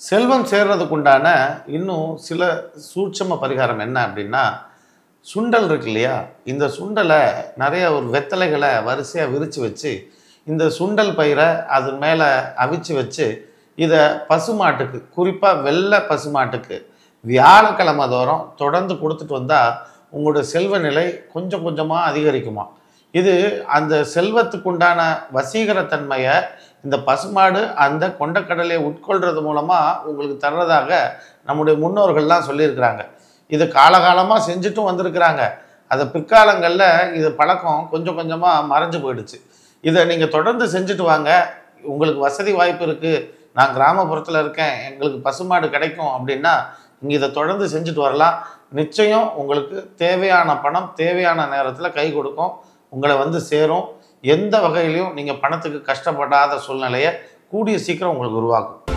செல்வம் சேர்றதுக்குண்டான இன்னும் சில சூட்சம பரிகாரம் என்ன அப்படின்னா, சுண்டல் இருக்கு இல்லையா? இந்த சுண்டலை நிறைய ஒரு வெத்தலைகளை வரிசையாக விரித்து வச்சு, இந்த சுண்டல் பயிரை அது மேலே அவிச்சு வச்சு, இதை பசுமாட்டுக்கு, குறிப்பாக வெள்ளை பசுமாட்டுக்கு வியாழக்கிழமை தோறும் தொடர்ந்து கொடுத்துட்டு வந்தால் உங்களுடைய செல்வ நிலை கொஞ்சம் கொஞ்சமாக அதிகரிக்குமா. இது அந்த செல்வத்துக்குண்டான வசீகரத்தன்மையை இந்த பசுமாடு அந்த கொண்டக்கடலையை உட்கொள்றது மூலமாக உங்களுக்கு தர்றதாக நம்முடைய முன்னோர்கள்லாம் சொல்லியிருக்கிறாங்க. இது காலகாலமாக செஞ்சுட்டும் வந்திருக்கிறாங்க. அதை பிற்காலங்களில் இது பழக்கம் கொஞ்சம் கொஞ்சமாக மறைஞ்சு போயிடுச்சு. இதை நீங்கள் தொடர்ந்து செஞ்சுட்டு வாங்க. உங்களுக்கு வசதி வாய்ப்பு இருக்குது, நான் கிராமப்புறத்தில் இருக்கேன், எங்களுக்கு பசுமாடு கிடைக்கும் அப்படின்னா நீங்கள் இதை தொடர்ந்து செஞ்சுட்டு வரலாம். நிச்சயம் உங்களுக்கு தேவையான பணம் தேவையான நேரத்தில் கை கொடுக்கும், உங்களை வந்து சேரும். எந்த வகையிலையும் நீங்கள் பணத்துக்கு கஷ்டப்படாத சூழ்நிலையை கூடிய சீக்கிரம் உங்களுக்கு உருவாக்கும்.